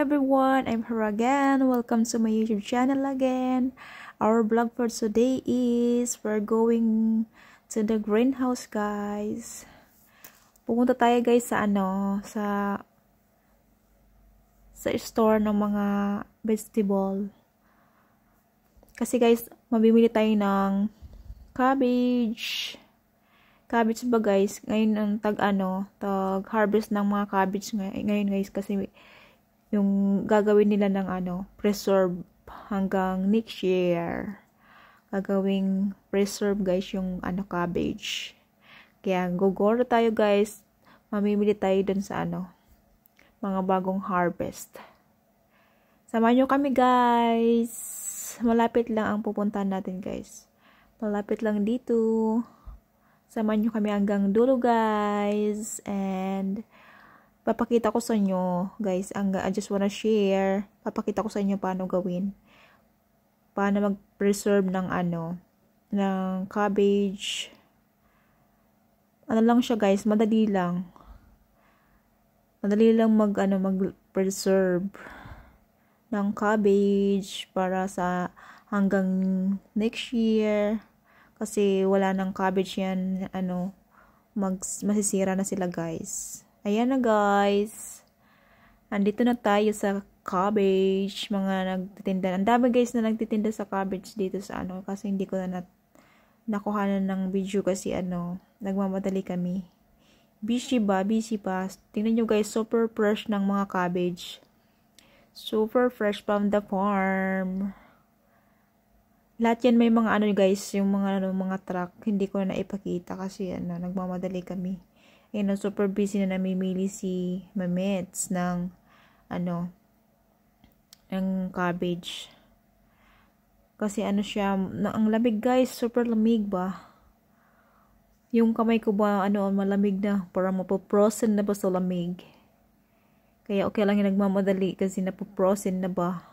everyone, I'm here again. Welcome to my YouTube channel again. Our vlog for today is we're going to the greenhouse, guys. Pupunta tayo guys sa sa store ng mga vegetable. Kasi guys, mabibili tayo ng cabbage. Cabbage ba guys? Ngayon ang tag harvest ng mga cabbage ngayon guys, kasi yung gagawin nila ng preserve hanggang next year. Gagawing preserve guys yung cabbage. Kaya gogoro tayo guys. Mamimili tayo dun sa mga bagong harvest. Samahan nyo kami guys. Malapit lang ang pupuntahan natin guys. Malapit lang dito. Samahan nyo kami hanggang dulo guys. And papakita ko sa inyo guys. I just wanna share. Papakita ko sa inyo paano gawin. Paano mag-preserve ng ng cabbage. Ano lang siya guys. Madali lang. Madali lang mag-preserve ng cabbage para sa hanggang next year. Kasi wala nang cabbage yan, masisira na sila guys. Ayan na guys. Andito na tayo sa cabbage. Mga nagtitinda. Ang dami guys na nagtitinda sa cabbage dito sa kasi hindi ko na nakuhanan ng video kasi nagmamadali kami. Busy pa. Tingnan nyo guys, super fresh ng mga cabbage. Super fresh from the farm. Lahat yan may mga guys, yung mga truck, hindi ko na ipakita kasi nagmamadali kami. Ayun, super busy na namimili si Mamets ng ng cabbage. Kasi siya, ang lamig guys, super lamig ba? Yung kamay ko ba malamig na, parang mapoprosen na ba sa lamig. Kaya okay lang yung nagmamadali kasi napoprosen na ba.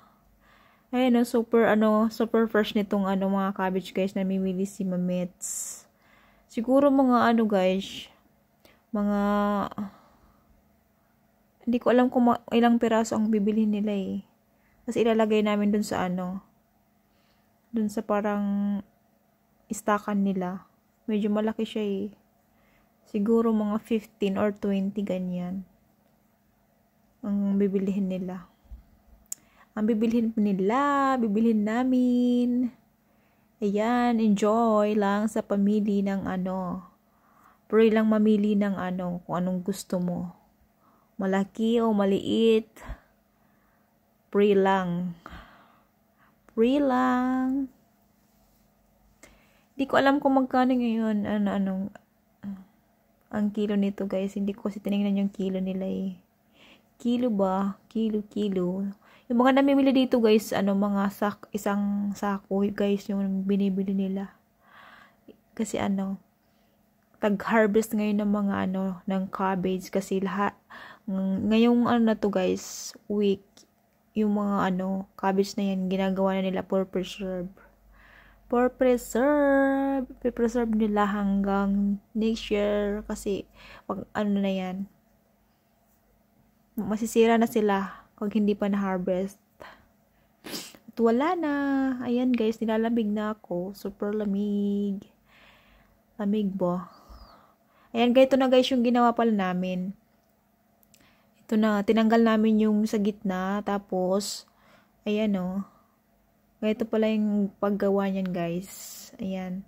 Ayun, super fresh nitong mga cabbage guys, namimili si Mamets. Siguro mga guys, mga hindi ko alam kung ilang piraso ang bibilhin nila eh. Kasi ilalagay namin dun sa dun sa parang istakan nila. Medyo malaki siya eh. Siguro mga 15 or 20 ganyan ang bibilihin nila. Ang bibilhin namin. Ayan, enjoy lang sa pamili ng Pray lang mamili ng kung anong gusto mo. Malaki o maliit. Pray lang. Pray lang. Hindi ko alam kung magkano ngayon ang kilo nito guys. Hindi ko kasi tinignan yung kilo nila eh. Kilo ba? Kilo. Yung mga namimili dito guys, mga isang sako guys yung binibili nila. Kasi tag-harvest ngayon ng mga ng cabbage kasi lahat ngayong na to guys, week yung mga cabbage na yan ginagawa na nila for preserve. Preserve nila hanggang next year kasi pag na yan masisira na sila kung hindi pa na-harvest. At wala na. Ayan guys, nilalamig na ako. Super lamig. Lamig ba? Ayan guys, ito na guys yung ginawa pala namin. Ito na, tinanggal namin yung sa gitna. Tapos, ayan Ganito pala yung paggawa niyan guys. Ayan.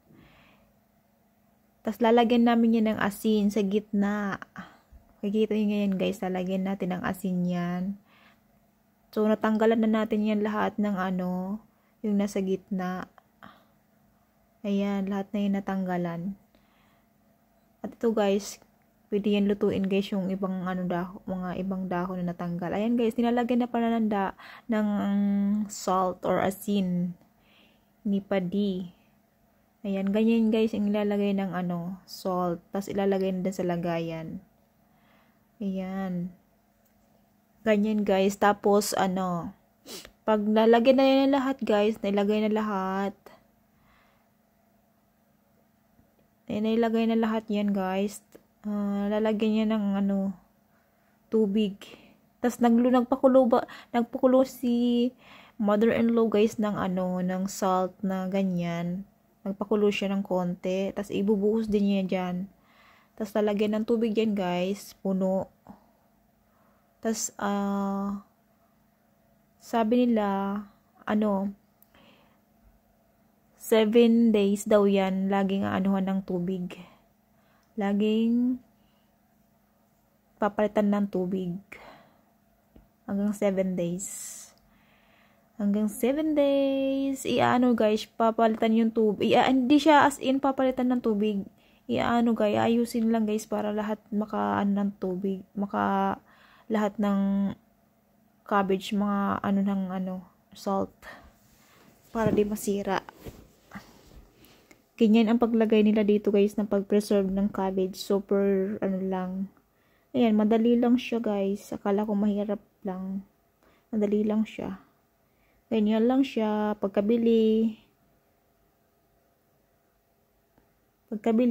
Tapos lalagyan namin yan ng asin sa gitna. Makikita nyo ngayon guys, lalagyan natin ng asin yan. So, natanggalan na natin yan lahat ng yung nasa gitna. Ayan, lahat na yung natanggalan. At ito guys, pwede yan lutuin guys yung ibang mga ibang dahon na natanggal. Ayan guys, nilalagyan na pala ng salt or asin. Ni padi. Ayan, ganyan guys, yung ilalagay ng salt. Tapos ilalagay na din sa lagayan. Ayan. Ganyan guys. Tapos pag nalagyan na yan lahat guys, nilagay na lahat. Nilagay na lahat yan guys. Lalagyan niya ng tubig. Tas nagpakulo si mother-in-law guys ng ng salt na ganyan. Nagpakulo siya ng konti, tas ibubuhos din niya diyan. Tas lalagyan ng tubig yan guys, puno. Tas sabi nila 7 days daw yan laging aanuhan ng tubig. Laging papalitan ng tubig. Hanggang 7 days. Hanggang 7 days. Guys, papalitan yung tubig. Hindi siya as in papalitan ng tubig. Guys, ayusin lang guys para lahat ng tubig. Lahat ng cabbage, mga salt. Para di masira. Ganyan ang paglagay nila dito guys ng pag-preserve ng cabbage. Super lang. Ayan, madali lang siya guys. Akala ko mahirap lang. Madali lang siya. Ganyan lang siya. Pagkabili,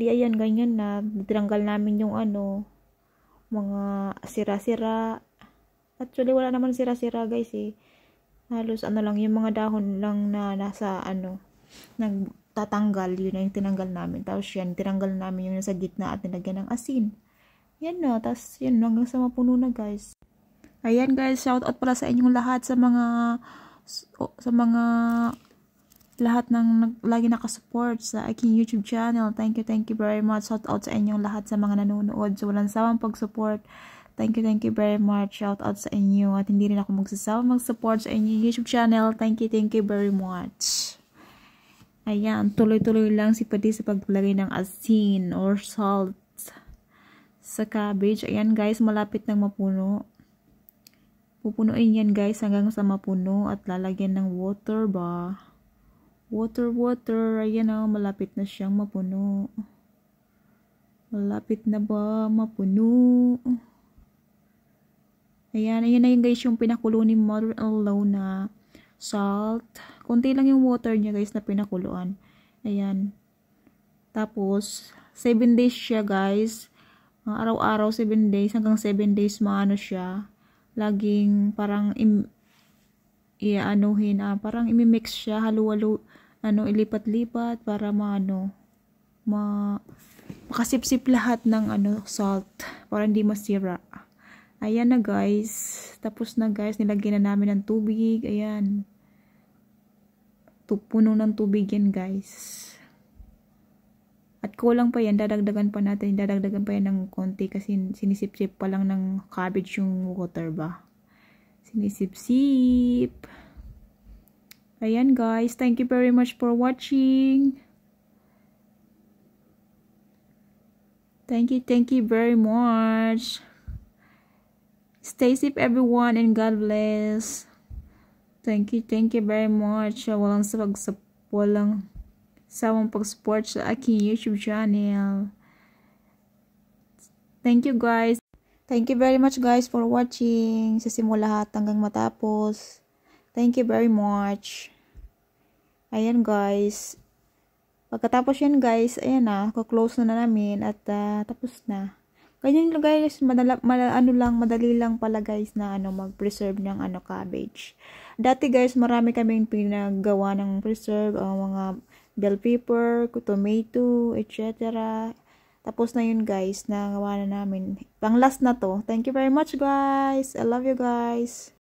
ayan, ganyan na. Tinanggal namin yung mga sira-sira. Actually, wala naman sira-sira guys eh. Halos lang, yung mga dahon lang na nasa nagtatanggal. Yun na yung tinanggal namin. Tapos yan, tinanggal namin yung nasa gitna at nilagyan ng asin. Yan na, tas yan, hanggang sa mapuno na guys. Ayan guys, shout out pala sa inyong lahat sa mga lahat ng lagi nakasupport sa aking YouTube channel. Thank you very much. Shout out sa inyong lahat sa mga nanonood. So walang sawang pag-support. Thank you very much. Shout out sa inyo. At hindi rin ako magsasawang mag-support sa inyong YouTube channel. Thank you very much. Ayan, tuloy-tuloy lang si Padi sa paglagay ng asin or salt sa cabbage. Ayan guys, malapit nang mapuno. Pupunuin yan guys hanggang sa mapuno at lalagyan ng water ba. Water. Ayan malapit na siyang mapuno. Malapit na ba mapuno? Ayan na yun guys yung pinakulo ni mother-in-law na salt. Konti lang yung water niya guys na pinakuluan. Ayan. Tapos, 7 days siya guys. Araw-araw 7 days hanggang 7 days siya. Laging parang parang imimix siya, halo-halo, ilipat-lipat para makasipsip lahat ng salt para hindi masira. Ayan na guys. Tapos na guys, nilagyan na namin ng tubig. Ayan. Puno ng tubig yan guys. At kulang pa yan, dadagdagan pa yan ng konti kasi sinisip-sip pa lang ng cabbage yung water ba. Sinisip-sip. Ayan guys, thank you very much for watching. Thank you very much. Stay safe everyone and God bless. Thank you very much. Walang sawang pag-support sa aking YouTube channel. Thank you guys. Thank you very much guys for watching. Sa simula lahat hanggang matapos. Thank you very much. Ayan guys. Pagkatapos yan guys, ayan na. Close na namin at tapos na. Ganyan lang guys. Madali lang pala guys na mag-preserve ng cabbage. Dati guys, marami kaming pinagawa ng preserve. Mga bell pepper, tomato, etc. Tapos na yun guys, nagawa na namin. Pang last na to. Thank you very much guys. I love you guys.